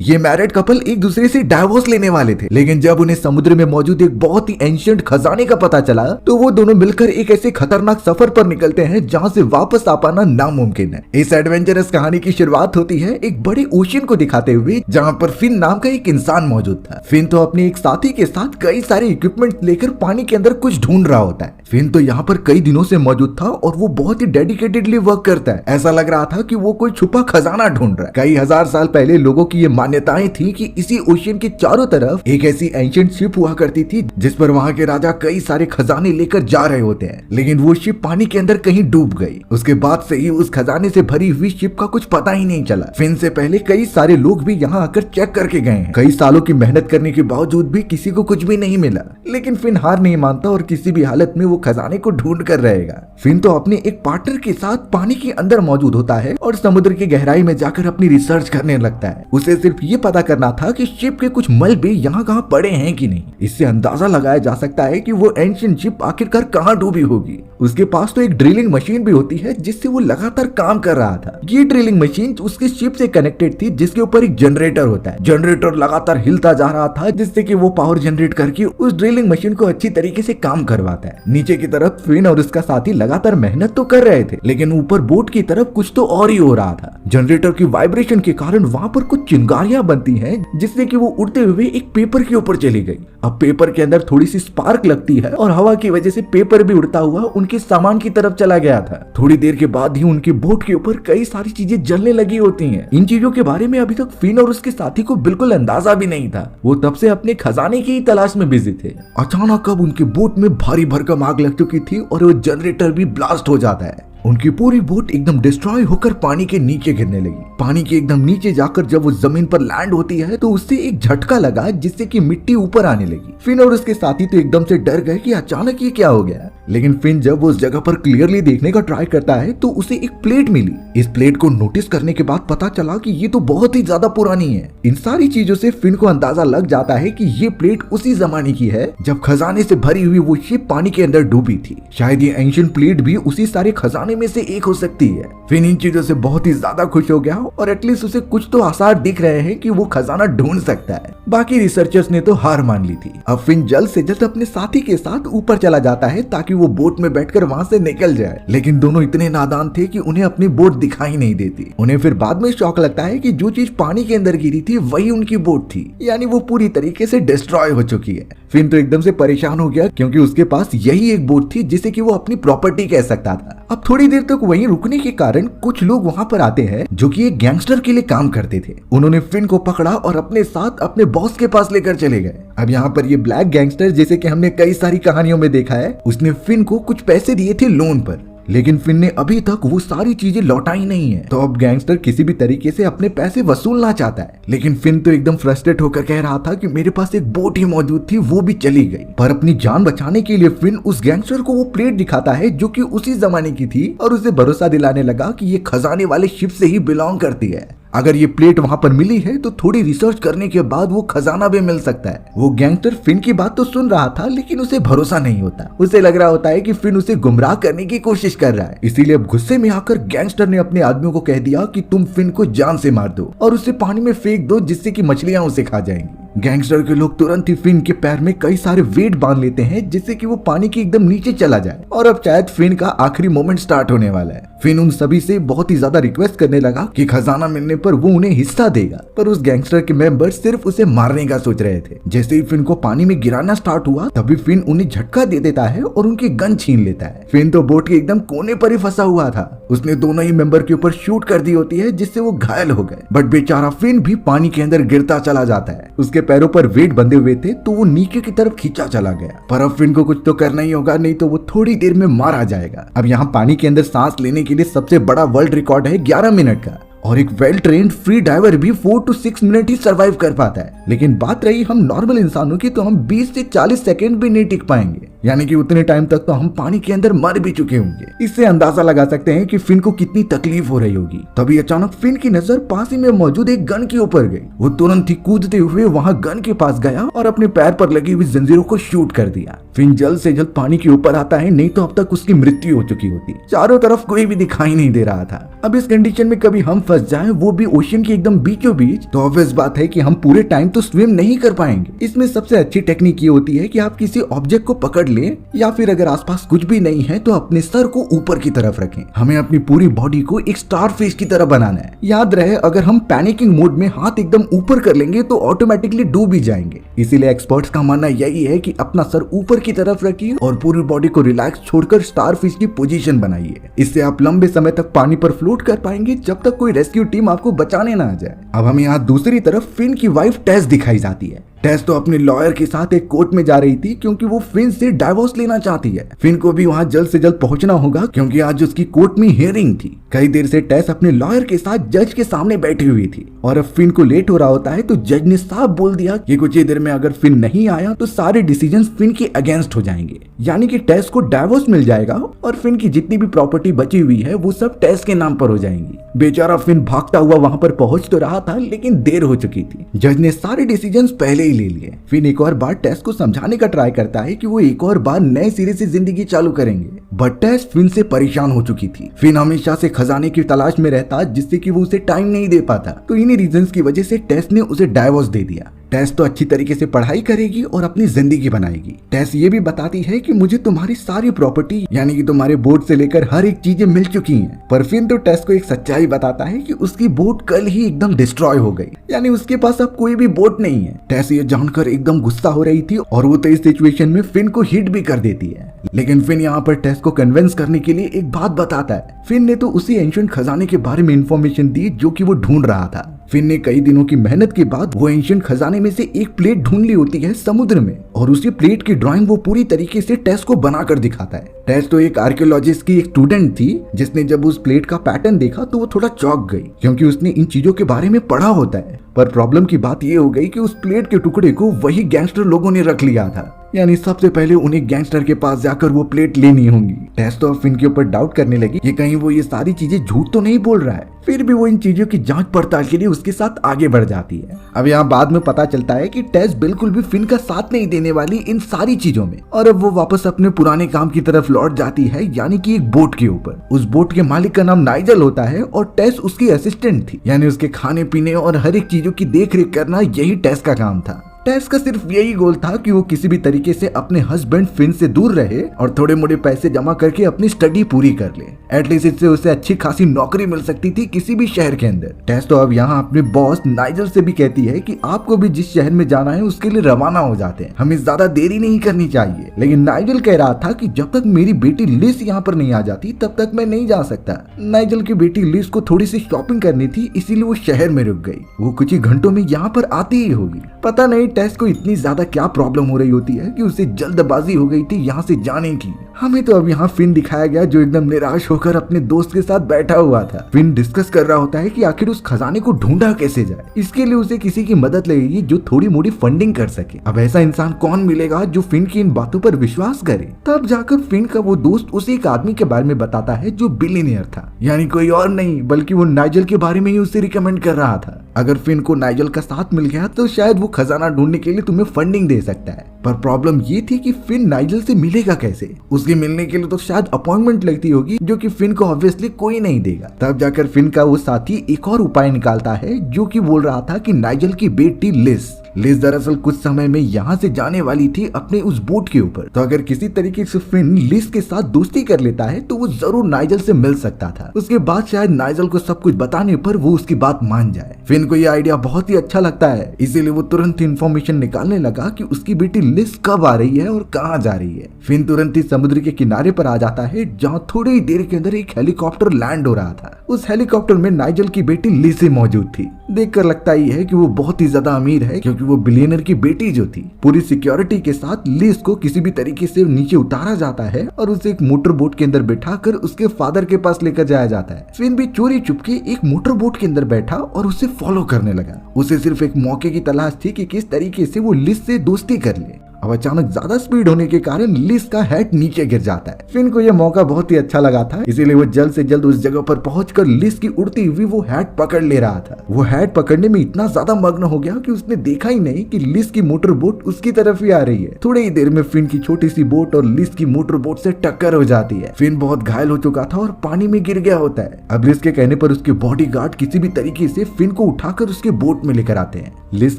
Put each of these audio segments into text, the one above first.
ये married couple एक दूसरे से डाइवोर्स लेने वाले थे, लेकिन जब उन्हें समुद्र में मौजूद एक बहुत ही एंशिएंट खजाने का पता चला तो वो दोनों मिलकर एक ऐसे खतरनाक सफर पर निकलते हैं जहाँ से वापस आ पाना नामुमकिन है। इस एडवेंचरस कहानी की शुरुआत होती है एक बड़े ओशियन को दिखाते हुए, जहाँ पर फिन नाम का एक इंसान मौजूद था। फिन तो अपने एक साथी के साथ कई सारे इक्विपमेंट लेकर पानी के अंदर कुछ ढूंढ रहा होता है। फिन तो यहाँ पर कई दिनों से मौजूद था और वो बहुत ही डेडिकेटेडली वर्क करता है। ऐसा लग रहा था कि वो कोई छुपा खजाना ढूंढ रहा है। कई हजार साल पहले लोगों की ये मान्यताएं थी कि इसी ओशियन के चारों तरफ एक ऐसी एंशिएंट शिप हुआ करती थी जिस पर वहाँ के राजा कई सारे खजाने लेकर जा रहे होते हैं, लेकिन वो शिप पानी के अंदर कहीं डूब गई। उसके बाद से ही उस खजाने से भरी हुई शिप का कुछ पता ही नहीं चला। फिन से पहले कई सारे लोग भी यहाँ आकर चेक करके गए हैं। कई सालों की मेहनत करने के बावजूद भी किसी को कुछ भी नहीं मिला, लेकिन फिन हार नहीं मानता और किसी भी हालत में वो खजाने को ढूंढ कर रहेगा। फिन तो अपने एक पार्टनर के साथ पानी के अंदर मौजूद होता है और समुद्र की गहराई में जाकर अपनी रिसर्च करने लगता है। उसे सिर्फ ये पता करना था कि शिप के कुछ मलबे यहाँ कहाँ पड़े हैं कि नहीं। इससे अंदाजा लगाया जा सकता है कि वो एंशिएंट शिप आखिरकार कहाँ डूबी होगी। उसके पास तो एक ड्रिलिंग मशीन भी होती है जिससे वो लगातार काम कर रहा था। ये ड्रिलिंग मशीन उसके शिप से कनेक्टेड थी, जिसके ऊपर एक जनरेटर होता है। जनरेटर लगातार हिलता जा रहा था जिससे कि वो पावर जनरेट करके उस ड्रिलिंग मशीन को अच्छी तरीके से काम करवाता है। नीचे की तरफ फिन और उसका साथी लगातार मेहनत तो कर रहे थे, लेकिन ऊपर बोट की तरफ कुछ तो और ही हो रहा था। जनरेटर की वाइब्रेशन के कारण वहाँ पर कुछ चिंगारियां बनती हैं जिससे कि वो उड़ते हुए एक पेपर के ऊपर चली गई। अब पेपर के अंदर थोड़ी सी स्पार्क लगती है और हवा की वजह से पेपर भी उड़ता हुआ उनके सामान की तरफ चला गया था। थोड़ी देर के बाद ही उनकी बोट के ऊपर कई सारी चीजें जलने लगी होती हैं। इन चीजों के बारे में अभी तक फिन और उसके साथी को बिल्कुल अंदाजा भी नहीं था। वो तब से अपने खजाने की तलाश में बिजी थे। अचानक अब उनकी बोट में भारी भरकम आग लग चुकी थी और वो जनरेटर भी ब्लास्ट हो जाता है। उनकी पूरी बोट एकदम डिस्ट्रॉय होकर पानी के नीचे गिरने लगी। पानी के एकदम नीचे जाकर जब वो जमीन पर लैंड होती है तो उससे एक झटका लगा जिससे कि मिट्टी ऊपर आने लगी। फिन और उसके साथी तो एकदम से डर गए कि अचानक ये क्या हो गया। लेकिन फिन जब वो उस जगह पर क्लियरली देखने का ट्राई करता है तो उसे एक प्लेट मिली। इस प्लेट को नोटिस करने के बाद पता चला कि ये तो बहुत ही ज्यादा पुरानी है। इन सारी चीजों से फिन को अंदाजा लग जाता है कि ये प्लेट उसी जमाने की है जब खजाने से भरी हुई वो शिप पानी के अंदर डूबी थी। शायद ये एंशिएंट प्लेट भी उसी सारे खजाने में से एक हो सकती है। फिन इन चीजों से बहुत ही ज्यादा खुश हो गया और एटलीस्ट उसे कुछ तो आसार दिख रहे हैं कि वो खजाना ढूंढ सकता है। बाकी रिसर्चर्स ने तो हार मान ली थी। अब फिन जल्द से जल्द अपने साथी के साथ ऊपर चला जाता है ताकि वो बोट में बैठकर वहां से निकल जाए, लेकिन दोनों इतने नादान थे कि उन्हें अपनी बोट दिखाई नहीं देती। उन्हें फिर बाद में शौक लगता है कि जो चीज पानी के अंदर गिरी थी वही उनकी बोट थी, यानी वो पूरी तरीके से डिस्ट्रॉय हो चुकी है। फिन तो एकदम से परेशान हो गया क्योंकि उसके पास यही एक बोट थी जिसे कि वो अपनी प्रॉपर्टी कह सकता था। अब थोड़ी देर तक वहीं रुकने के कारण कुछ लोग वहां पर आते हैं जो कि एक गैंगस्टर के लिए काम करते थे। उन्होंने फिन को पकड़ा और अपने साथ अपने बॉस के पास लेकर चले गए। अब यहाँ पर ये ब्लैक गैंगस्टर, जैसे कि हमने कई सारी कहानियों में देखा है, उसने फिन को कुछ पैसे दिए थे लोन पर, लेकिन फिन ने अभी तक वो सारी चीजें लौटाई नहीं है। तो अब गैंगस्टर किसी भी तरीके से अपने पैसे वसूलना चाहता है, लेकिन फिन तो एकदम फ्रस्ट्रेट होकर कह रहा था कि मेरे पास एक बोट ही मौजूद थी, वो भी चली गई। पर अपनी जान बचाने के लिए फिन उस गैंगस्टर को वो प्लेट दिखाता है जो कि उसी जमाने की थी और उसे भरोसा दिलाने लगा कि ये खजाने वाले शिप से ही बिलोंग करती है। अगर ये प्लेट वहां पर मिली है तो थोड़ी रिसर्च करने के बाद वो खजाना भी मिल सकता है। वो गैंगस्टर फिन की बात तो सुन रहा था, लेकिन उसे भरोसा नहीं होता। उसे लग रहा होता है कि फिन उसे गुमराह करने की कोशिश कर रहा है। इसीलिए अब गुस्से में आकर गैंगस्टर ने अपने आदमियों को कह दिया कि तुम फिन को जान से मार दो और उसे पानी में फेंक दो जिससे कि मछलियां उसे खा जाएंगी। गैंगस्टर के लोग तुरंत ही फिन के पैर में कई सारे वेट बांध लेते हैं जिससे कि वो पानी के एकदम नीचे चला जाए और अब शायद फिन का आखिरी मोमेंट स्टार्ट होने वाला है। फिन उन सभी से बहुत ही ज्यादा रिक्वेस्ट करने लगा कि खजाना मिलने पर वो उन्हें हिस्सा देगा, पर उस गैंगस्टर के मेंबर सिर्फ उसे मारने का सोच रहे थे। जैसे ही फिन को पानी में गिराना स्टार्ट हुआ तभी फिन उन्हें झटका दे देता है और उनकी गन छीन लेता है। फिन तो बोट के एकदम कोने पर ही फंसा हुआ था। उसने दोनों ही मेंबर के ऊपर शूट कर दी होती है जिससे वो घायल हो गए, बट बेचारा फिन भी पानी के अंदर गिरता चला जाता है। उसके पैरों पर वेट बंधे हुए थे तो वो नीचे की तरफ खींचा चला गया। पर अब फिन को कुछ तो करना ही होगा, नहीं तो वो थोड़ी देर में मारा जाएगा। अब यहाँ पानी के अंदर सांस लेने के लिए सबसे बड़ा वर्ल्ड रिकॉर्ड है 11 मिनट का, और एक वेल ट्रेन्ड फ्री डाइवर भी 4 to 6 मिनट ही सरवाइव कर पाता है। लेकिन बात रही हम नॉर्मल इंसानों की, तो हम 20 से 40 सेकंड भी नहीं टिक पाएंगे, यानी कि उतने टाइम तक तो हम पानी के अंदर मर भी चुके होंगे। इससे अंदाजा लगा सकते हैं कि फिन को कितनी तकलीफ हो रही होगी। तभी अचानक फिन की नजर पास ही में मौजूद एक गन के ऊपर गई। वो तुरंत ही कूदते हुए वहां गन के पास गया और अपने पैर पर लगी हुई जंजीरों को शूट कर दिया। फिन जल्द से जल्द पानी के ऊपर आता है, नहीं तो अब तक उसकी मृत्यु हो चुकी होती। चारों तरफ कोई भी दिखाई नहीं दे रहा था। अब इस कंडीशन में कभी हम फंस जाएं, वो भी ओशियन के एकदम बीचों बीच, तो ऑब्वियस बात है कि हम पूरे टाइम तो स्विम नहीं कर पाएंगे। इसमें सबसे अच्छी टेक्निक ये होती है कि आप किसी ऑब्जेक्ट को पकड़ लें, या फिर अगर आसपास कुछ भी नहीं है तो अपने सर को ऊपर की तरफ रखें। हमें अपनी पूरी बॉडी को एक स्टार फिश की तरह बनाना है। याद रहे, अगर हम पैनिकिंग मोड में हाथ एकदम ऊपर कर लेंगे तो ऑटोमेटिकली डूब ही जाएंगे। इसीलिए एक्सपर्ट्स का मानना यही है कि अपना सर ऊपर की तरफ रखिए और पूरी बॉडी को रिलैक्स छोड़कर स्टार फिश की पोजीशन बनाइए। इससे आप लंबे समय तक पानी पर फ्लोट कर पाएंगे जब तक कोई रेस्क्यू टीम आपको बचाने ना आ जाए। अब हमें यहाँ दूसरी तरफ फिन की वाइफ टेस दिखाई जाती है। टेस तो अपने लॉयर के साथ एक कोर्ट में जा रही थी क्योंकि वो फिन से डाइवोर्स लेना चाहती है। फिन को भी वहाँ जल्द से जल्द पहुंचना होगा क्योंकि आज उसकी कोर्ट में हियरिंग थी। कई देर से टेस अपने लॉयर के साथ जज के सामने बैठी हुई थी और अब फिन को लेट हो रहा होता है तो जज ने साफ बोल दिया कि कुछ ही देर में अगर फिन नहीं आया तो सारे डिसीजन फिन के अगेंस्ट हो जाएंगे, यानी कि टेस को डाइवोर्स मिल जाएगा और फिन की जितनी भी प्रॉपर्टी बची हुई है वो सब टेस के नाम पर हो जाएंगी। बेचारा फिन भागता हुआ वहाँ पर पहुंच तो रहा था लेकिन देर हो चुकी थी। जज ने सारे डिसीजन पहले ही ले लिए। फिन एक और बार टेस को समझाने का ट्राई करता है कि वो एक और बार नए सिरे से जिंदगी चालू करेंगे, बट टेस फिन से परेशान हो चुकी थी। फिन हमेशा से खजाने की तलाश में रहता जिससे कि वो उसे टाइम नहीं दे पाता, तो इन्हीं रीजंस की वजह से टेस ने उसे डाइवोर्स दे दिया। टेस तो अच्छी तरीके से पढ़ाई करेगी और अपनी जिंदगी बनाएगी। टेस ये भी बताती है कि मुझे तुम्हारी सारी प्रॉपर्टी यानी कि तुम्हारे बोट से लेकर हर एक चीजें मिल चुकी हैं। पर फिन तो टेस को एक सच्चाई बताता है कि उसकी बोट कल ही एकदम डिस्ट्रॉय हो गई, यानी उसके पास अब कोई भी बोट नहीं है। टेस ये जानकर एकदम गुस्सा हो रही थी और वो तो इस सिचुएशन में फिन को हिट भी कर देती है। लेकिन फिन यहाँ पर टेस को कन्विंस करने के लिए एक बात बताता है। फिन ने तो उसी एंशिएंट खजाने के बारे में इंफॉर्मेशन दी जो कि वो ढूंढ रहा था। फिन ने कई दिनों की मेहनत के बाद वो एंशिएंट खजाने में से एक प्लेट ढूंढ ली होती है समुद्र में, और उसी प्लेट की ड्राइंग वो पूरी तरीके से टेस को बनाकर दिखाता है। टेस तो एक आर्कियोलॉजिस्ट की एक स्टूडेंट थी जिसने जब उस प्लेट का पैटर्न देखा तो वो थोड़ा चौंक गई क्योंकि उसने इन चीजों के बारे में पढ़ा होता है। पर प्रॉब्लम की बात ये हो गई कि उस प्लेट के टुकड़े को वही गैंगस्टर लोगों ने रख लिया था, यानी सबसे पहले उन्हें गैंगस्टर के पास जाकर वो प्लेट लेनी होंगी। टेस तो अब फिन के ऊपर डाउट करने लगी कि कहीं वो ये सारी चीजें झूठ तो नहीं बोल रहा है। फिर भी वो इन चीजों की जांच पड़ताल के लिए उसके साथ आगे बढ़ जाती है। अब यहाँ बाद में पता चलता है कि टेस बिल्कुल भी फिन का साथ नहीं देने वाली इन सारी चीजों में, और अब वो वापस अपने पुराने काम की तरफ लौट जाती है, यानी कि एक बोट के ऊपर। उस बोट के मालिक का नाम नाइजल होता है और टेस उसकी असिस्टेंट थी, यानी उसके खाने पीने और हर एक चीजों की देख रेख करना यही टेस का काम था। टेस का सिर्फ यही गोल था कि वो किसी भी तरीके से अपने हस्बैंड फिन से दूर रहे और थोड़े मोड़े पैसे जमा करके अपनी स्टडी पूरी कर ले। एटलीस्ट इससे उसे अच्छी खासी नौकरी मिल सकती थी किसी भी शहर के अंदर। टेस तो अब यहाँ अपने बॉस नाइजल से भी कहती है कि आपको भी जिस शहर में जाना है उसके लिए रवाना हो जाते हैं, हमें ज्यादा देरी नहीं करनी चाहिए। लेकिन नाइजल कह रहा था कि जब तक मेरी बेटी लिस यहाँ पर नहीं आ जाती तब तक मैं नहीं जा सकता। नाइजल की बेटी लिस को थोड़ी सी शॉपिंग करनी थी, इसीलिए वो शहर में रुक गई। वो कुछ ही घंटों में यहाँ पर आती ही होगी। पता नहीं टेस को इतनी ज्यादा क्या प्रॉब्लम हो रही होती है कि उसे जल्दबाजी हो गई थी यहाँ से जाने की। हमें तो अब यहाँ फिन दिखाया गया जो एकदम निराश होकर अपने दोस्त के साथ बैठा हुआ था। फिन डिस्कस कर रहा होता है कि आखिर उस खजाने को ढूंढा कैसे जाए। इसके लिए उसे किसी की मदद लगेगी जो थोड़ी मोड़ी फंडिंग कर सके। अब ऐसा इंसान कौन मिलेगा जो फिन की इन बातों पर विश्वास करे। तब जाकर फिन का वो दोस्त उसे एक आदमी के बारे में बताता है जो बिलियनियर था, यानी कोई और नहीं बल्कि वो नाइजल के बारे में ही उसे रिकमेंड कर रहा था। अगर फिन को नाइजल का साथ मिल गया तो शायद वो खजाना ढूंढने के लिए तुम्हें फंडिंग दे सकता है। पर प्रॉब्लम ये थी कि फिन नाइजल से मिलेगा कैसे। उसके मिलने के लिए तो शायद अपॉइंटमेंट लगती होगी जो कि फिन को ऑब्वियसली कोई नहीं देगा। तब जाकर फिन का वो साथी एक और उपाय निकालता है जो कि बोल रहा था कि नाइजल की बेटी लिस दरअसल कुछ समय में यहाँ से जाने वाली थी अपने उस बोट के ऊपर, तो अगर किसी तरीके से फिन लिस के साथ दोस्ती कर लेता है तो वो जरूर नाइजल से मिल सकता था। उसके बाद शायद नाइजल को सब कुछ बताने पर वो उसकी बात मान जाए। फिन को ये आइडिया बहुत ही अच्छा लगता है, इसीलिए वो तुरंत इंफॉर्मेशन निकालने लगा कि उसकी बेटी लिस कब आ रही है और कहाँ जा रही है। फिन तुरंत ही समुद्र के किनारे पर आ जाता है जहाँ थोड़ी ही देर के अंदर एक हेलीकॉप्टर लैंड हो रहा था। उस हेलीकॉप्टर में नाइजल की बेटी लिस मौजूद थी। देखकर लगता ही है कि वो बहुत ही ज्यादा अमीर है क्योंकि वो बिलियनर की बेटी जो थी। पूरी सिक्योरिटी के साथ लिस को किसी भी तरीके से नीचे उतारा जाता है और उसे एक मोटर बोट के अंदर बिठाकर उसके फादर के पास लेकर जाया जाता है। फिन भी चोरी चुपके एक मोटर बोट के अंदर बैठा और उसे फॉलो करने लगा। उसे सिर्फ एक मौके की तलाश थी कि किस तरीके से वो लिस से दोस्ती कर ले। अब अचानक ज्यादा स्पीड होने के कारण लिस का हेड नीचे गिर जाता है। फिन को यह मौका बहुत ही अच्छा लगा था, इसीलिए वो जल्द से जल्द उस जगह पर पहुंचकर लिस की उड़ती हुई वो हेड पकड़ ले रहा था। वो हेड पकड़ने में इतना ज्यादा मग्न हो गया कि उसने देखा ही नहीं कि लिस की मोटर बोट उसकी तरफ ही आ रही है। थोड़ी ही देर में फिन की छोटी सी बोट और लिस की मोटर बोट से टक्कर हो जाती है। फिन बहुत घायल हो चुका था और पानी में गिर गया होता है। अब लिस के कहने पर उसके बॉडीगार्ड किसी भी तरीके से फिन को उठाकर उसके बोट में लेकर आते हैं। लिस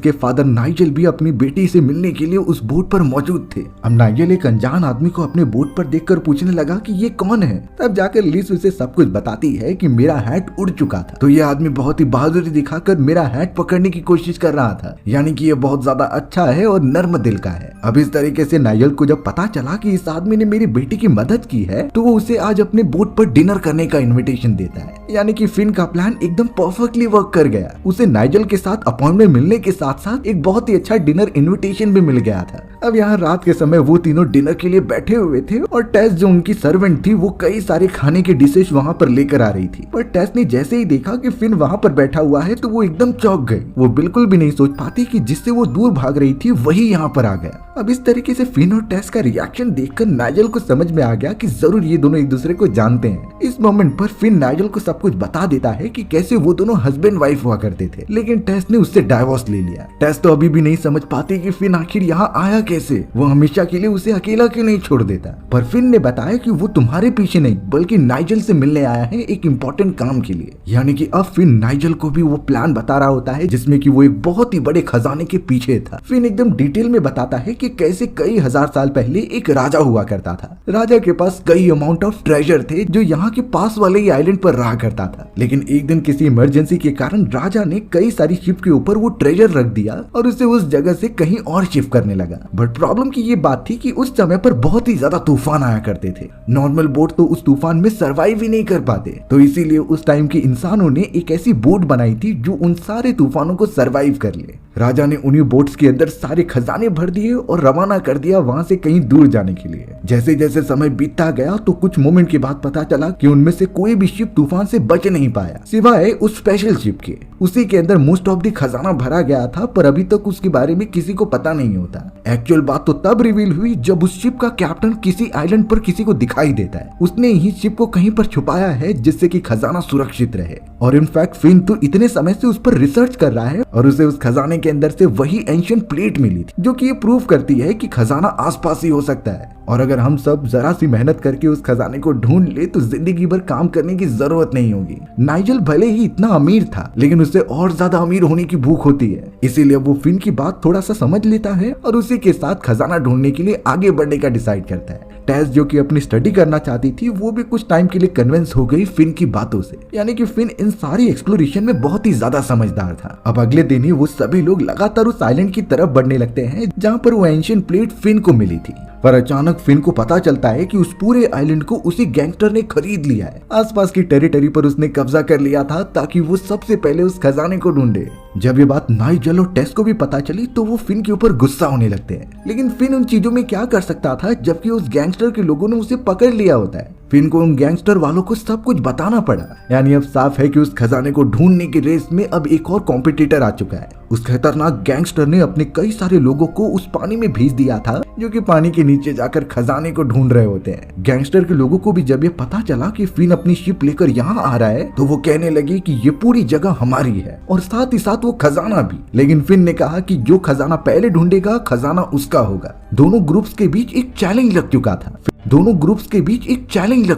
के फादर नाइजेल भी अपनी बेटी से मिलने के लिए उस बोट पर मौजूद थे। अब नाइजेल एक अनजान आदमी को अपने बोट पर देखकर पूछने लगा कि ये कौन है। तब जाकर लिस उसे सब कुछ बताती है कि मेरा हैट उड़ चुका था, तो ये आदमी बहुत ही बहादुरी दिखाकर मेरा हैट पकड़ने की कोशिश कर रहा था, यानी कि ये बहुत ज्यादा अच्छा है और नर्म दिल का है। अब इस तरीके से नाइजेल को जब पता चला कि इस आदमी ने मेरी बेटी की मदद की है, तो वो उसे आज अपने बोट पर डिनर करने का इन्विटेशन देता है। यानी कि फिन का प्लान एकदम परफेक्टली वर्क कर गया। उसे नाइजेल के साथ अपॉइंटमेंट मिलने के साथ साथ एक बहुत ही अच्छा डिनर इन्विटेशन भी मिल गया था। अब यहाँ रात के समय वो तीनों डिनर के लिए बैठे हुए थे और टेस जो उनकी सर्वेंट थी वो कई सारे खाने के डिशेस वहाँ पर लेकर आ रही थी। पर टेस ने जैसे ही देखा कि फिन वहाँ पर बैठा हुआ है तो वो एकदम चौंक गई। वो बिल्कुल भी नहीं सोच पाती कि जिससे वो दूर भाग रही थी वही यहाँ पर आ गया। अब इस तरीके से फिन और टेस का रिएक्शन देखकर नाइजेल को समझ में आ गया कि जरूर ये दोनों एक दूसरे को जानते हैं। इस मोमेंट पर फिन नाइजेल को सब कुछ बता देता है कि कैसे वो दोनों हस्बैंड वाइफ हुआ करते थे, लेकिन टेस ने उससे डाइवोर्स ले लिया। टेस तो अभी भी नहीं समझ पाती कि फिन आखिर यहाँ आया कैसे, वो हमेशा के लिए उसे अकेला क्यों नहीं छोड़ देता। पर फिन ने बताया कि वो तुम्हारे पीछे नहीं बल्कि नाइजेल से मिलने आया है एक इम्पोर्टेंट काम के लिए। यानी कि अब फिन नाइजेल को भी वो प्लान बता रहा होता है जिसमें कि वो एक बहुत ही बड़े खजाने के पीछे था। फिन एकदम डिटेल में बताता है कि कैसे कई हजार साल पहले एक राजा हुआ करता था। राजा के पास कई अमाउंट ऑफ ट्रेजर थे जो यहाँ के पास वाले ही आइलैंड पर रहा करता था, लेकिन एक दिन किसी इमरजेंसी के कारण राजा ने कई सारी शिप के ऊपर वो ट्रेजर रख दिया और उसे उस जगह से कहीं और शिफ्ट करने लगा। बट प्रॉब्लम की ये बात थी कि उस समय पर बहुत ही ज्यादा तूफान आया करते थे। नॉर्मल बोट तो उस तूफान में सरवाइव ही नहीं कर पाते, तो इसीलिए उस टाइम के इंसानों ने एक ऐसी बोट बनाई थी जो उन सारे तूफानों को सरवाइव कर ले। राजा ने उन्हीं बोट्स के अंदर सारे खजाने भर दिए और रवाना कर दिया वहां से कहीं दूर जाने के लिए। जैसे जैसे समय बीतता गया तो कुछ मोमेंट के बाद पता चला कि उनमें से कोई भी शिप तूफान से बच नहीं पाया सिवाय उस स्पेशल शिप के। उसी के अंदर मोस्ट ऑफ द खजाना भरा गया था, पर अभी तक उसके बारे में किसी को पता नहीं होता। एक्चुअल बात तो तब रिवील हुई जब उस शिप का कैप्टन किसी आइलैंड पर किसी को दिखाई देता है। उसने ही शिप को कहीं पर छुपाया है जिससे कि खजाना सुरक्षित रहे। और इनफैक्ट फिन तो इतने समय से उस पर रिसर्च कर रहा है और उसे उस खजाने के अंदर से वही एंशिएंट प्लेट मिली थी जो कि ये प्रूव करती है कि खजाना आसपास ही हो सकता है। और अगर हम सब जरा सी मेहनत करके उस खजाने को ढूंढ ले तो जिंदगी भर काम करने की जरूरत नहीं होगी। नाइजेल भले ही इतना अमीर था लेकिन उसे और ज्यादा अमीर होने की भूख होती है, इसीलिए वो फिन की बात थोड़ा सा समझ लेता है और उसी के साथ खजाना ढूंढने के लिए आगे बढ़ने का डिसाइड करता है। टेस जो कि अपनी स्टडी करना चाहती थी वो भी कुछ टाइम के लिए कन्विंस हो गई फिन की बातों से, यानी कि फिन इन सारी एक्सप्लोरेशन में बहुत ही ज्यादा समझदार था। अब अगले दिन ही वो सभी लोग लगातार उस आइलैंड की तरफ बढ़ने लगते हैं जहाँ पर वो एंशिएंट प्लेट फिन को मिली थी। पर अचानक फिन को पता चलता है कि उस पूरे आइलैंड को उसी गैंगस्टर ने खरीद लिया है। आसपास की टेरिटरी पर उसने कब्जा कर लिया था ताकि वो सबसे पहले उस खजाने को ढूंढे। जब ये बात नाइजेल और टेस को भी पता चली तो वो फिन के ऊपर गुस्सा होने लगते हैं, लेकिन फिन उन चीजों में क्या कर सकता था जबकि उस गैंगस्टर के लोगों ने उसे पकड़ लिया होता है। फिन को उन गैंगस्टर वालों को सब कुछ बताना पड़ा। यानी अब साफ है कि उस खजाने को ढूंढने की रेस में अब एक और कॉम्पिटिटर आ चुका है। उस खतरनाक गैंगस्टर ने अपने कई सारे लोगों को उस पानी में भेज दिया था जो कि पानी के नीचे जाकर खजाने को ढूंढ रहे होते हैं। गैंगस्टर के लोगों को भी जब ये पता चला कि फिन अपनी शिप लेकर यहाँ आ रहा है तो वो कहने लगी कि ये पूरी जगह हमारी है और साथ ही साथ वो खजाना भी। लेकिन फिन ने कहा कि जो खजाना पहले ढूंढेगा खजाना उसका होगा। दोनों ग्रुप्स के बीच एक चैलेंज लग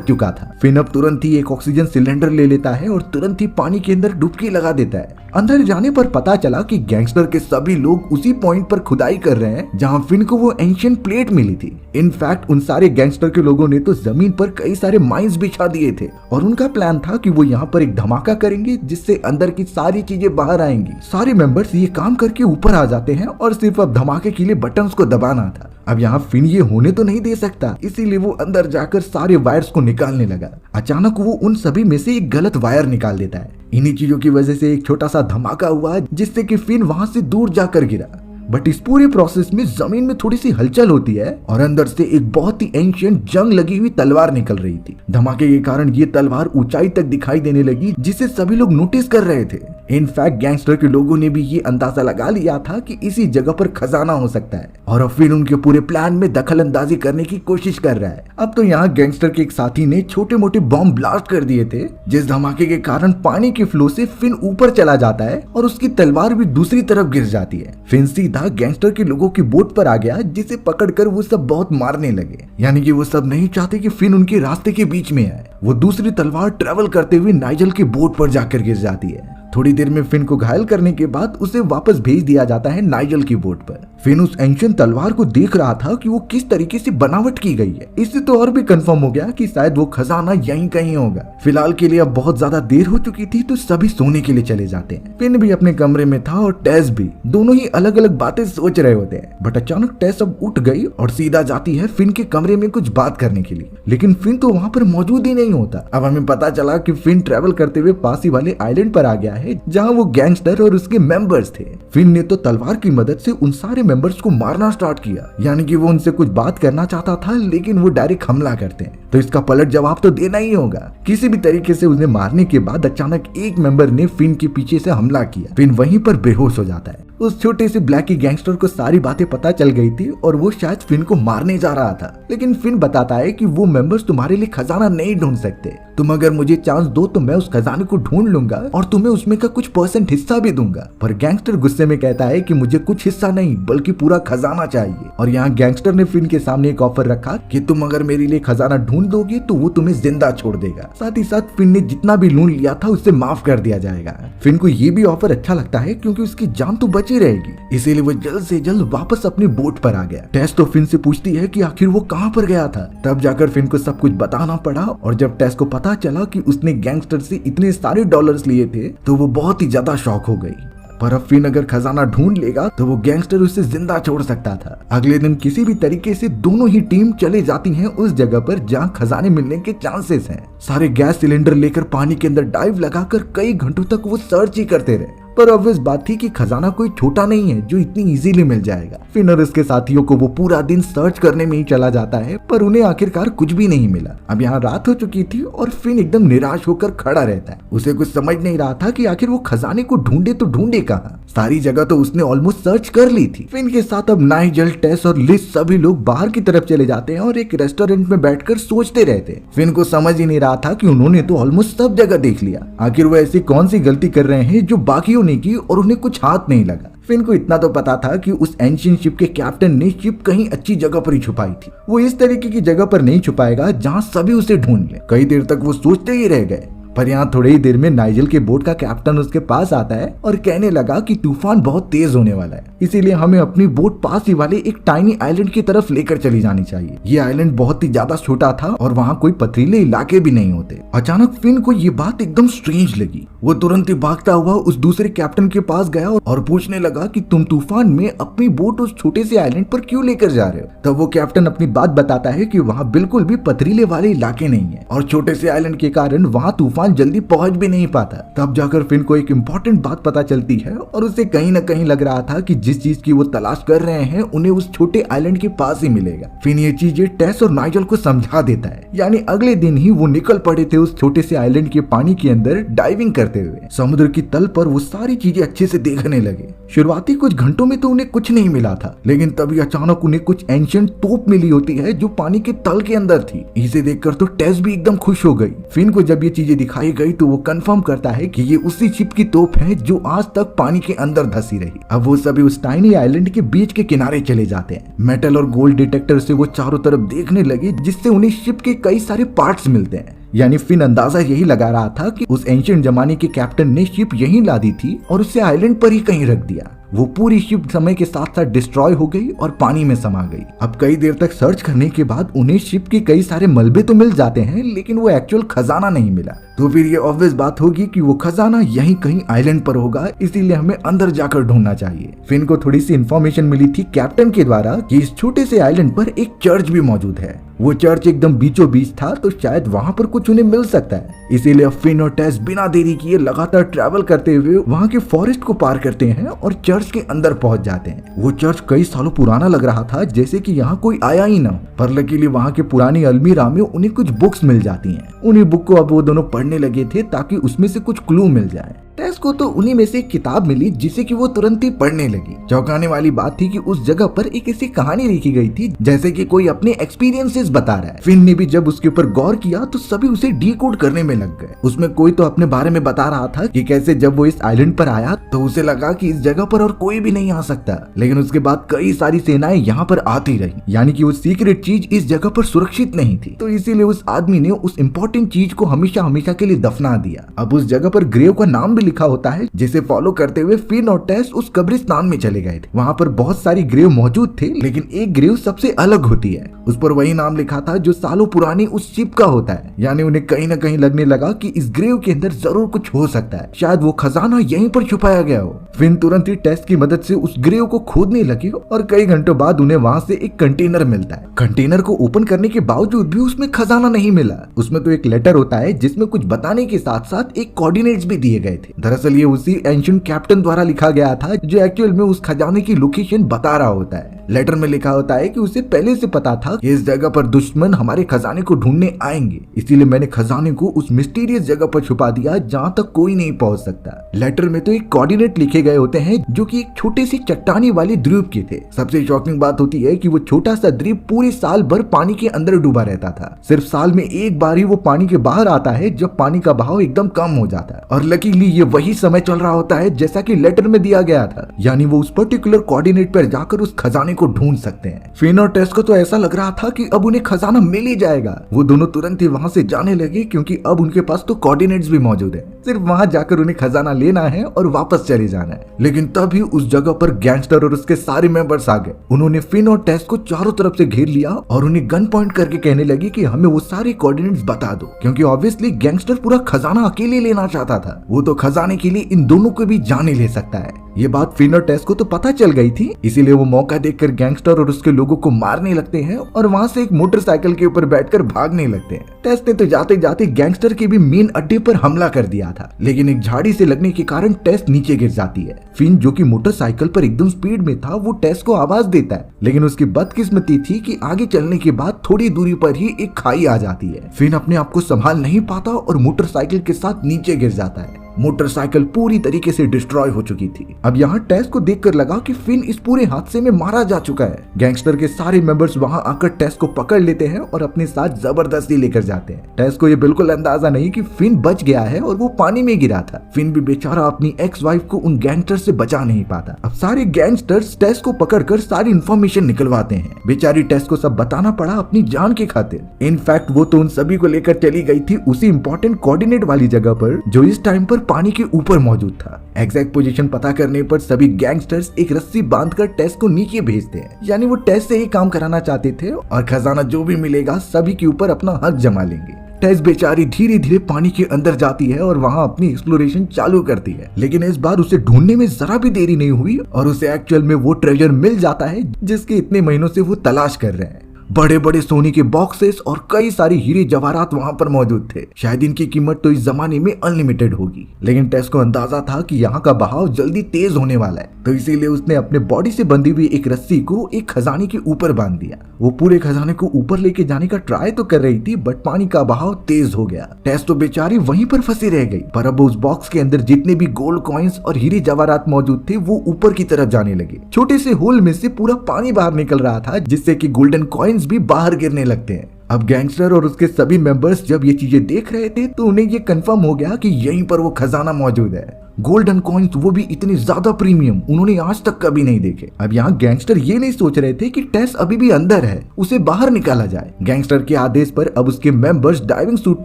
चुका था। फिन अब तुरंत ही एक ऑक्सीजन सिलेंडर ले लेता है और तुरंत ही पानी के अंदर डुबकी लगा देता है। अंदर जाने पर पता चला कि गैंगस्टर के सभी लोग उसी पॉइंट पर खुदाई कर रहे हैं जहां फिन को वो एंशिएंट प्लेट मिली थी। इनफैक्ट उन सारे गैंगस्टर के लोगों ने तो जमीन पर कई सारे माइंस बिछा दिए थे और उनका प्लान था कि वो यहाँ पर एक धमाका करेंगे जिससे अंदर की सारी चीजें बाहर आएंगी। सारे मेंबर्स ये काम करके ऊपर आ जाते हैं और सिर्फ अब धमाके के लिए बटन्स को दबाना था। अब यहाँ फिन ये होने तो नहीं दे सकता, इसीलिए वो अंदर जाकर सारे वायर्स को निकालने लगा। अचानक वो उन सभी में से एक गलत वायर निकाल देता है। इन्हीं चीजों की वजह से एक छोटा सा धमाका हुआ जिससे कि फिन वहां से दूर जाकर गिरा। बट इस पूरे प्रोसेस में जमीन में थोड़ी सी हलचल होती है और अंदर से एक बहुत ही एंशिएंट जंग लगी हुई तलवार निकल रही थी। धमाके के कारण ये तलवार ऊंचाई तक दिखाई देने लगी जिसे सभी लोग नोटिस कर रहे थे। इनफैक्ट गैंगस्टर के लोगों ने भी ये अंदाजा लगा लिया था कि इसी जगह पर खजाना हो सकता है और अब फिन उनके पूरे प्लान में दखल अंदाजी करने की कोशिश कर रहा है। अब तो यहाँ गैंगस्टर के एक साथी ने छोटे मोटे बॉम्ब ब्लास्ट कर दिए थे, जिस धमाके के कारण पानी के फ्लो से फिन ऊपर चला जाता है और उसकी तलवार भी दूसरी तरफ गिर जाती है। फिन सीधा गैंगस्टर के लोगों की बोट पर आ गया, जिसे पकड़कर वो सब बहुत मारने लगे। यानी कि वो सब नहीं चाहते कि फिन उनके रास्ते के बीच में आए। वो दूसरी तलवार ट्रेवल करते हुए नाइजल की बोट पर जाकर गिर जाती है। थोड़ी देर में फिन को घायल करने के बाद उसे वापस भेज दिया जाता है नाइजल की बोट पर। फिन उस एंशिएंट तलवार को देख रहा था कि वो किस तरीके से बनावट की गई है। इससे तो और भी कंफर्म हो गया कि शायद वो खजाना यहीं कहीं होगा। फिलहाल के लिए अब बहुत ज्यादा देर हो चुकी थी, तो सभी सोने के लिए चले जाते हैं। फिन भी अपने कमरे में था और टेस भी। दोनों ही अलग अलग बातें सोच रहे होते हैं, बट अचानक टेस अब उठ गई और सीधा जाती है फिन के कमरे में कुछ बात करने के लिए। लेकिन फिन तो वहाँ पर मौजूद ही नहीं होता। अब हमें पता चला कि फिन ट्रेवल करते हुए पास ही वाले आइलैंड पर आ गया है, जहाँ वो गैंगस्टर और उसके मेंबर्स थे। फिन ने तो तलवार की मदद से उन सारे मेंबर्स को मारना स्टार्ट किया। यानी कि वो उनसे कुछ बात करना चाहता था, लेकिन वो डायरेक्ट हमला करते हैं, तो इसका पलट जवाब तो देना ही होगा। किसी भी तरीके से उन्हें मारने के बाद अचानक एक मेंबर ने फिन के पीछे से हमला किया। फिन वहीं पर बेहोश हो जाता है। उस छोटे से ब्लैकी गैंगस्टर को सारी बातें पता चल गई थी और वो शायद फिन को मारने जा रहा था। लेकिन फिन बताता है कि वो मेंबर्स तुम्हारे लिए खजाना नहीं ढूंढ सकते। तुम अगर मुझे चांस दो तो मैं उस खजाने को ढूंढ लूंगा और तुम्हें उसमें का कुछ % हिस्सा भी दूंगा। पर गैंगस्टर गुस्से में कहता है कि मुझे कुछ हिस्सा नहीं बल्कि पूरा खजाना चाहिए। और यहाँ गैंगस्टर ने फिन के सामने एक ऑफर रखा कि तुम अगर मेरे लिए खजाना ढूंढ दोगे तो वो तुम्हें जिंदा छोड़ देगा। साथ ही साथ फिन ने जितना भी लूट लिया था उससे माफ कर दिया जाएगा। फिन को ये भी ऑफर अच्छा लगता है क्योंकि उसकी जान तो बची रहेगी, इसीलिए वो जल्द से जल्द वापस अपनी बोट पर आ गया। टेस तो फिन से पूछती है कि आखिर वो कहाँ पर गया था। तब जाकर फिन को सब कुछ बताना पड़ा और जब टेस को पता चला कि उसने गैंगस्टर से इतने सारे डॉलर्स लिए थे तो वो बहुत ही ज्यादा शॉक हो गई। पर अब फिन अगर खजाना ढूंढ लेगा तो वो गैंगस्टर उसे जिंदा छोड़ सकता था। अगले दिन किसी भी तरीके से दोनों ही टीम चले जाती हैं उस जगह पर जहां खजाने मिलने के चांसेस हैं। सारे गैस सिलेंडर लेकर पानी के अंदर डाइव लगाकर कई घंटों तक वो सर्च ही करते रहे। पर ऑब्वियस बात थी कि खजाना कोई छोटा नहीं है जो इतनी इजीली मिल जाएगा। फिन और उसके साथियों को वो पूरा दिन सर्च करने में ही चला जाता है, पर उन्हें आखिरकार कुछ भी नहीं मिला। अब यहाँ रात हो चुकी थी और फिन एकदम निराश होकर खड़ा रहता है। उसे कुछ समझ नहीं रहा था कि आखिर वो खजाने को ढूंढे तो ढूंढे कहाँ। सारी जगह तो उसने ऑलमोस्ट सर्च कर ली थी। फिन के साथ अब नाइजल, टेस और लिज सभी लोग बाहर की तरफ चले जाते हैं और एक रेस्टोरेंट में बैठकर सोचते रहते हैं। फिन को समझ ही नहीं रहा था कि उन्होंने तो ऑलमोस्ट सब जगह देख लिया। आखिर वो ऐसी कौन सी गलती कर रहे हैं जो बाकियों ने की और उन्हें कुछ हाथ नहीं लगा। फिन को इतना तो पता था कि उस एंशिएंट शिप के कैप्टन ने शिप कहीं अच्छी जगह पर ही छुपाई थी। वो इस तरीके की जगह पर नहीं छुपाएगा जहां सभी उसे ढूंढ ले। कई देर तक वो सोचते ही रह गए। पर यहाँ थोड़ी ही देर में नाइजल के बोट का कैप्टन उसके पास आता है और कहने लगा कि तूफान बहुत तेज होने वाला है, इसीलिए हमें अपनी बोट पास ही वाले एक टाइनी आइलैंड की तरफ लेकर चली जानी चाहिए। ये आइलैंड बहुत ही ज्यादा छोटा था और वहाँ कोई पथरीले इलाके भी नहीं होते। अचानक फिन को ये बात एकदम स्ट्रेंज लगी। वो तुरंत ही भागता हुआ उस दूसरे कैप्टन के पास गया और पूछने लगा कि तुम तूफान में अपनी बोट उस छोटे से आइलैंड पर क्यों लेकर जा रहे हो। तब वो कैप्टन अपनी बात बताता है कि वहाँ बिल्कुल भी पथरीले वाले इलाके नहीं है और छोटे से आइलैंड के कारण वहाँ तूफान जल्दी पहुंच भी नहीं पाता। तब जाकर फिन को एक इम्पोर्टेंट बात पता चलती है और उसे कहीं न कहीं लग रहा था कि जिस चीज की वो तलाश कर रहे हैं उन्हें उस छोटे आइलैंड के पास ही मिलेगा। फिन ये चीजें टेस और नाइजल को समझा देता है। यानी अगले दिन ही वो निकल पड़े थे उस छोटे से आइलैंड के पानी के अंदर डाइविंग करते हुए। समुद्र की तल पर वो सारी चीजें अच्छे से देखने लगे। शुरुआती कुछ घंटों में तो उन्हें कुछ नहीं मिला था, लेकिन तभी अचानक उन्हें कुछ एंशिएंट तोप मिली होती है जो पानी के तल के अंदर थी। इसे देखकर तो टेस भी एकदम खुश हो गई। फिन को जब ये चीजें दिखाई गई तो वो कंफर्म करता है कि ये उसी शिप की तोप है जो आज तक पानी के अंदर धसी रही। अब वो सभी उस टाइनी आइलैंड के बीच के किनारे चले जाते हैं। मेटल और गोल्ड डिटेक्टर से वो चारों तरफ देखने लगे, जिससे उन्हें शिप के कई सारे पार्ट्स मिलते हैं। यानी फिन अंदाजा यही लगा रहा था कि उस एंशिएंट जमाने के कैप्टन ने शिप यहीं लादी थी और उसे आइलैंड पर ही कहीं रख दिया। वो पूरी शिप समय के साथ साथ डिस्ट्रॉय हो गई और पानी में समा गई। अब कई देर तक सर्च करने के बाद उन्हें शिप के कई सारे मलबे तो मिल जाते हैं, लेकिन वो एक्चुअल खजाना नहीं मिला। तो फिर ये ऑब्वियस बात होगी कि वो खजाना यहीं कहीं आइलैंड पर होगा, इसीलिए हमें अंदर जाकर ढूंढना चाहिए। फिन को थोड़ी सी इन्फॉर्मेशन मिली थी कैप्टन के द्वारा कि इस छोटे से आइलैंड पर एक चर्च भी मौजूद है। वो चर्च एकदम बीचों बीच था, तो शायद वहाँ पर कुछ उन्हें मिल सकता है। इसीलिए फिन और टेस बिना देरी किए लगातार ट्रैवल करते हुए वहाँ के फॉरेस्ट को पार करते हैं और चर्च के अंदर पहुंच जाते हैं। वो चर्च कई सालों पुराना लग रहा था, जैसे कि यहाँ कोई आया ही ना हो। पर लकीली वहाँ के पुरानी अलमीरा में उन्हें कुछ बुक्स मिल जाती हैं। उन्हीं बुक को अब वो दोनों पढ़ने लगे थे ताकि उसमें से कुछ क्लू मिल जाए। टेस को तो उन्हीं में से एक किताब मिली जिसे कि वो तुरंत ही पढ़ने लगी। चौंकाने वाली बात थी कि उस जगह पर एक ऐसी कहानी लिखी गई थी जैसे कि कोई अपने एक्सपीरियंसेस बता रहा है। फिन ने भी जब उसके ऊपर गौर किया तो सभी उसे डीकोड करने में लग गए। उसमें कोई तो अपने बारे में बता रहा था कि कैसे जब वो इस आइलैंड पर आया तो उसे लगा कि इस जगह पर और कोई भी नहीं आ सकता, लेकिन उसके बाद कई सारी सेनाएं यहाँ पर आती रही, यानी कि वो सीक्रेट चीज इस जगह पर सुरक्षित नहीं थी। तो इसीलिए उस आदमी ने उस इम्पोर्टेंट चीज को हमेशा हमेशा के लिए दफना दिया। अब उस जगह पर ग्रेव का नाम भी लिखा होता है, जिसे फॉलो करते हुए फिन और टेस उस कब्रिस्तान में चले गए थे। वहाँ पर बहुत सारी ग्रेव मौजूद थे, लेकिन एक ग्रेव सबसे अलग होती है। उस पर वही नाम लिखा था जो सालों पुरानी उस शिप का होता है। यानी उन्हें कहीं न कहीं लगने लगा कि इस ग्रेव के अंदर जरूर कुछ हो सकता है, शायद वो खजाना यहीं पर छुपाया गया हो। फिन तुरंत ही टेस की मदद से उस ग्रेव को खोदने लगी और कई घंटों बाद उन्हें वहाँ से एक कंटेनर मिलता है। कंटेनर को ओपन करने के बावजूद भी उसमें खजाना नहीं मिला। उसमें तो एक लेटर होता है जिसमें कुछ बताने के साथ साथ एक कोऑर्डिनेट्स भी दिए गए थे। दरअसल ये उसी एंशिएंट कैप्टन द्वारा लिखा गया था जो एक्चुअल में उस खजाने की लोकेशन बता रहा होता है। लेटर में लिखा होता है कि उसे पहले से पता था कि इस जगह पर दुश्मन हमारे खजाने को ढूंढने आएंगे, इसीलिए मैंने खजाने को उस मिस्टीरियस जगह पर छुपा दिया जहाँ तक कोई नहीं पहुँच सकता। लेटर में तो एक कोऑर्डिनेट लिखे गए होते हैं जो कि एक छोटे सी चट्टानी वाले द्वीप के थे। सबसे शॉकिंग बात होती है कि वो छोटा सा द्वीप पूरे साल भर पानी के अंदर डूबा रहता था। सिर्फ साल में एक बार ही वो पानी के बाहर आता है जब पानी का बहाव एकदम कम हो जाता है, और लकीली ये वही समय चल रहा होता है जैसा कि लेटर में दिया गया था। यानी वो उस पर्टिकुलर कोऑर्डिनेट पर जाकर उस खजाने को ढूंढ सकते हैं। फिन और टेस को तो ऐसा लग रहा था कि अब उन्हें खजाना मिल ही जाएगा। वो दोनों तुरंत ही वहाँ से जाने लगे क्योंकि अब उनके पास तो कोऑर्डिनेट्स भी मौजूद है। सिर्फ वहाँ जाकर उन्हें खजाना लेना है और वापस चले जाना है। लेकिन तभी उस जगह पर गैंगस्टर और उसके सारे मेंबर्स आ गए। उन्होंने फिन और टेस को चारों तरफ से घेर लिया और उन्हें गन पॉइंट करके कहने लगी कि हमें वो सारे कोऑर्डिनेट्स बता दो, क्योंकि ऑब्वियसली गैंगस्टर पूरा खजाना अकेले लेना चाहता था। वो तो खजाने के लिए इन दोनों को भी जाने ले सकता है। ये बात फिन और टेस को तो पता चल गई थी, इसीलिए वो मौका देखकर गैंगस्टर और उसके लोगों को मारने लगते हैं और वहाँ से एक मोटरसाइकिल के ऊपर बैठकर भागने लगते हैं। टेस ने तो जाते जाते गैंगस्टर के भी मेन अड्डे पर हमला कर दिया था, लेकिन एक झाड़ी से लगने के कारण टेस नीचे गिर जाती है। फिन जो कि मोटरसाइकिल पर एकदम स्पीड में था, वो टेस को आवाज देता है, लेकिन उसकी बदकिस्मती थी कि आगे चलने के बाद थोड़ी दूरी पर ही एक खाई आ जाती है। फिन अपने आप को संभाल नहीं पाता और मोटरसाइकिल के साथ नीचे गिर जाता है। मोटरसाइकिल पूरी तरीके से डिस्ट्रॉय हो चुकी थी। अब यहाँ टेस को देखकर लगा कि फिन इस पूरे हादसे में मारा जा चुका है। गैंगस्टर के सारे मेंबर्स वहाँ आकर टेस को पकड़ लेते हैं और अपने साथ जबरदस्ती लेकर जाते हैं। टेस को ये बिल्कुल अंदाजा नहीं कि फिन बच गया है और वो पानी में गिरा था। फिन भी बेचारा अपनी एक्स वाइफ को उन गैंगस्टर से बचा नहीं पाता। अब सारे गैंगस्टर्स टेस को पकड़कर सारी इन्फॉर्मेशन निकलवाते हैं। बेचारी टेस को सब बताना पड़ा अपनी जान के खातिर। इनफैक्ट वो तो उन सभी को लेकर चली गई थी उसी इंपॉर्टेंट कोऑर्डिनेट वाली जगह पर जो इस टाइम पर पानी के ऊपर मौजूद था। एग्जैक्ट पोजीशन पता करने पर सभी गैंगस्टर्स एक रस्सी बांधकर टेस को नीचे भेजते हैं। यानी वो टेस से ही काम कराना चाहते थे और खजाना जो भी मिलेगा सभी के ऊपर अपना हक जमा लेंगे। टेस बेचारी धीरे धीरे पानी के अंदर जाती है और वहाँ अपनी एक्सप्लोरेशन चालू करती है, लेकिन इस बार उसे ढूंढने में जरा भी देरी नहीं हुई और उसे एक्चुअल में वो ट्रेजर मिल जाता है जिसके इतने महीनों से वो तलाश कर रहे हैं। बड़े बड़े सोने के बॉक्सेस और कई सारी हीरे जवाहरात वहां पर मौजूद थे। शायद इनकी कीमत तो इस जमाने में अनलिमिटेड होगी, लेकिन टेस को अंदाजा था कि यहाँ का बहाव जल्दी तेज होने वाला है, तो इसीलिए उसने अपने बॉडी से बंधी हुई एक रस्सी को एक खजाने के ऊपर बांध दिया। वो पूरे खजाने को ऊपर लेके जाने का ट्राई तो कर रही थी, बट पानी का बहाव तेज हो गया। टेस तो बेचारी वहीं पर फंसी रह गई। पर अब उस बॉक्स के अंदर जितने भी गोल्ड कॉइन्स और हीरे जवाहरात मौजूद थे वो ऊपर की तरफ जाने लगे। छोटे से होल में से पूरा पानी बाहर निकल रहा था, जिससे कि गोल्डन कॉइन्स भी बाहर गिरने लगते हैं। अब गैंगस्टर और उसके सभी मेंबर्स जब ये चीजें देख रहे थे तो उन्हें ये कंफर्म हो गया कि यहीं पर वो खजाना मौजूद है। गोल्डन कॉइन्स, वो भी इतने ज्यादा प्रीमियम, उन्होंने आज तक कभी नहीं देखे। अब यहाँ गैंगस्टर ये नहीं सोच रहे थे कि टेस अभी भी अंदर है, उसे बाहर निकाला जाए। गैंगस्टर के आदेश पर अब उसके मेंबर्स डाइविंग सूट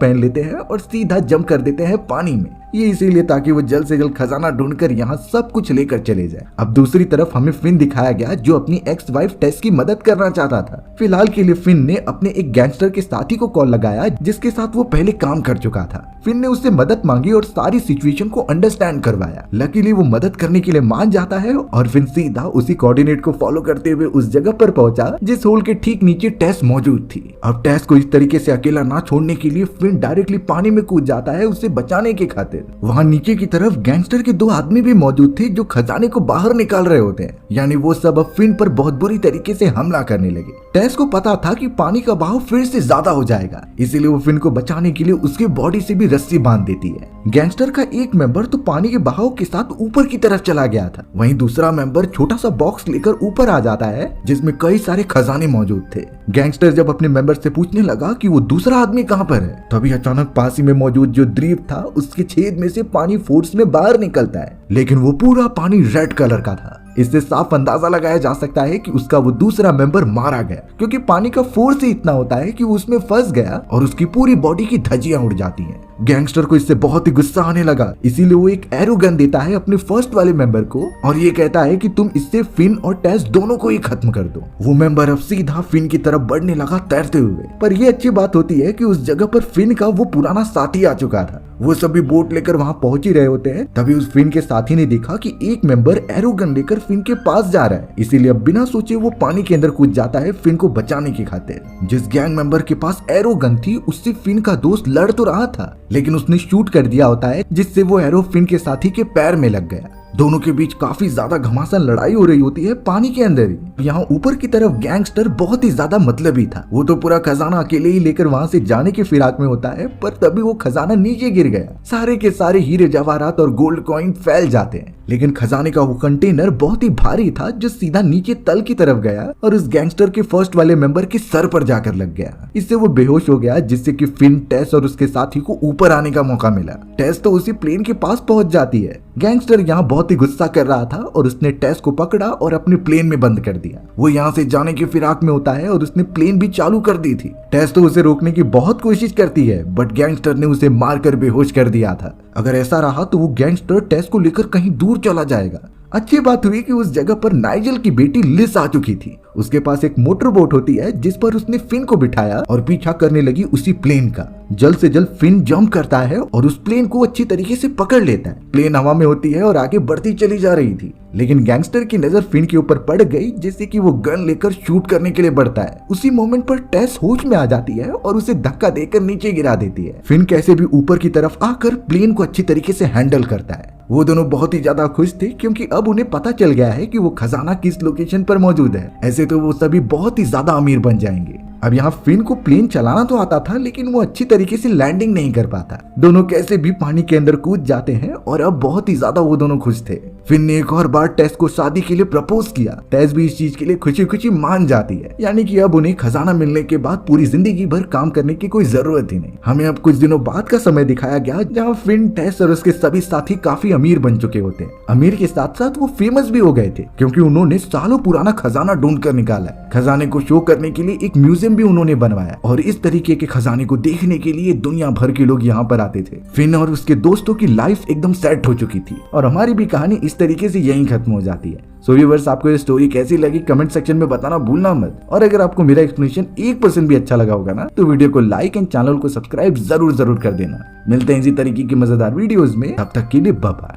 पहन लेते हैं और सीधा जंप कर देते हैं पानी में। ये इसीलिए ताकि वो जल्द से जल्द खजाना ढूंढकर यहाँ सब कुछ लेकर चले जाए। अब दूसरी तरफ हमें फिन दिखाया गया जो अपनी एक्स वाइफ टेस की मदद करना चाहता था। फिलहाल के लिए फिन ने अपने एक गैंगस्टर के साथी को कॉल लगाया जिसके साथ वो पहले काम कर चुका था। फिन ने उससे मदद मांगी और सारी सिचुएशन को अंडरस्टैंड करवाया। लकीली वो मदद करने के लिए मान जाता है और फिर सीधा उसी कोऑर्डिनेट को फॉलो करते हुए उस जगह पर पहुंचा जिस होल के ठीक नीचे टेस मौजूद थी। अब टेस को इस तरीके से अकेला ना छोड़ने के लिए फिन डायरेक्टली पानी में कूद जाता है उसे बचाने के खातिर। फिर वहाँ नीचे की तरफ गैंगस्टर के 2 आदमी भी मौजूद थे जो खजाने को बाहर निकाल रहे होते हैं। यानी वो सब अब फिन पर बहुत बुरी तरीके से हमला करने लगे। टेस को पता था कि पानी का बहाव फिर से ज्यादा हो जाएगा, इसीलिए वो फिन को बचाने के लिए उसके बॉडी से भी रस्सी बांध देती है। गैंगस्टर का एक मेंबर तो पानी के बहाव के साथ ऊपर की तरफ चला गया था, वहीं दूसरा मेंबर छोटा सा बॉक्स लेकर ऊपर आ जाता है जिसमें कई सारे खजाने मौजूद थे। गैंगस्टर जब अपने मेंबर से पूछने लगा कि वो दूसरा आदमी कहाँ पर है, तभी अचानक पास ही में मौजूद जो द्वीप था उसके छेद में से पानी फोर्स में बाहर निकलता है, लेकिन वो पूरा पानी रेड कलर का था। इससे साफ अंदाजा लगाया जा सकता है कि उसका वो दूसरा मेंबर मारा गया, क्योंकि पानी का फोर्स ही इतना होता है कि वो उसमें फंस गया और उसकी पूरी बॉडी की धज्जियां उड़ जाती हैं। गैंगस्टर को इससे बहुत ही गुस्सा आने लगा, इसीलिए वो एक एरो गन देता है अपने फर्स्ट वाले मेंबर को और ये कहता है कि तुम इससे फिन और टेस दोनों को ही खत्म कर दो। वो मेंबर अब सीधा फिन की तरफ बढ़ने लगा तैरते हुए। पर ये अच्छी बात होती है कि उस जगह पर फिन का वो पुराना साथी आ चुका था। वो सभी बोट लेकर वहाँ पहुंच ही रहे होते हैं, तभी उस फिन के साथी ने देखा कि एक मेंबर एरो गन लेकर फिन के पास जा रहा है, इसीलिए अब बिना सोचे वो पानी के अंदर कूद जाता है फिन को बचाने की खातिर। जिस गैंग मेंबर के पास एरो गन थी उससे फिन का दोस्त लड़ तो रहा था, लेकिन उसने शूट कर दिया होता है जिससे वो एरो फिन के साथी के पैर में लग गया। दोनों के बीच काफी ज्यादा घमासान लड़ाई हो रही होती है पानी के अंदर ही। यहाँ ऊपर की तरफ गैंगस्टर बहुत ही ज्यादा मतलबी था, वो तो पूरा खजाना अकेले ही लेकर वहाँ से जाने की फिराक में होता है, पर तभी वो खजाना नीचे गिर गया। सारे के सारे हीरे जवाहरात और गोल्ड कॉइन फैल जाते हैं, लेकिन खजाने का वो कंटेनर बहुत ही भारी था जो सीधा नीचे तल की तरफ गया और उस गैंगस्टर के फर्स्ट वाले मेंबर के सर पर जाकर लग गया। इससे वो बेहोश हो गया, जिससे कि फिन, टेस और उसके साथी को ऊपर आने का मौका मिला। टेस तो उसी प्लेन के पास पहुंच जाती है। गैंगस्टर यहाँ बहुत ही गुस्सा कर रहा था और उसने टेस को पकड़ा और अपने प्लेन में बंद कर दिया। वो यहाँ से जाने की फिराक में होता है और उसने प्लेन भी चालू कर दी थी। टेस तो उसे रोकने की बहुत कोशिश करती है, बट गैंगस्टर ने उसे मारकर बेहोश कर दिया था। अगर ऐसा रहा तो वो गैंगस्टर टेस को लेकर कहीं दूर चला जाएगा। अच्छी बात हुई कि उस जगह पर नाइजल की बेटी लिस आ चुकी थी। उसके पास एक मोटर बोट होती है जिस पर उसने फिन को बिठाया और पीछा करने लगी उसी प्लेन का। जल्द से जल्द फिन जंप करता है और उस प्लेन को अच्छी तरीके से पकड़ लेता है। प्लेन हवा में होती है और आगे बढ़ती चली जा रही थी, लेकिन गैंगस्टर की नजर फिन के ऊपर पड़ गई, जिससे कि वो गन लेकर शूट करने के लिए बढ़ता है। उसी मोमेंट पर टेस होश में आ जाती है और उसे धक्का देकर नीचे गिरा देती है। फिन कैसे भी ऊपर की तरफ आकर प्लेन को अच्छी तरीके से हैंडल करता है। वो दोनों बहुत ही ज्यादा खुश थे क्योंकि अब उन्हें पता चल गया है कि वो खजाना किस लोकेशन पर मौजूद है। ऐसे तो वो सभी बहुत ही ज्यादा अमीर बन जाएंगे। अब यहाँ फिन को प्लेन चलाना तो आता था, लेकिन वो अच्छी तरीके से लैंडिंग नहीं कर पाता। दोनों कैसे भी पानी के अंदर कूद जाते हैं और अब बहुत ही ज्यादा वो दोनों खुश थे। फिन ने एक और बार टेस को शादी के लिए प्रपोज किया। टेस भी इस चीज के लिए खुशी खुशी मान जाती है, यानी कि अब उन्हें खजाना मिलने के बाद पूरी जिंदगी भर काम करने की कोई जरूरत ही नहीं। हमें अब कुछ दिनों बाद का समय दिखाया गया जहाँ फिन, टेस और उसके सभी साथी काफी अमीर बन चुके होते हैं। अमीर के साथ साथ वो फेमस भी हो गए थे क्योंकि उन्होंने सालों पुराना खजाना ढूंढ कर निकाला है। खजाने को शो करने के लिए एक म्यूजियम भी उन्होंने बनवाया और इस तरीके के खजाने को देखने के लिए दुनिया भर के लोग यहाँ पर आते थे। फिन और उसके दोस्तों की लाइफ एकदम सेट हो चुकी थी और हमारी भी कहानी इस तरीके से यहीं खत्म हो जाती है। सो व्यूअर्स, आपको ये स्टोरी कैसी लगी कमेंट सेक्शन में बताना भूलना मत। और अगर आपको मेरा एक्सप्लेनेशन 1% भी अच्छा लगा होगा ना, तो वीडियो को लाइक एंड चैनल को सब्सक्राइब जरूर कर देना। मिलते हैं इसी तरीके की मजेदार वीडियोस में, तब तक के लिए बाय बाय।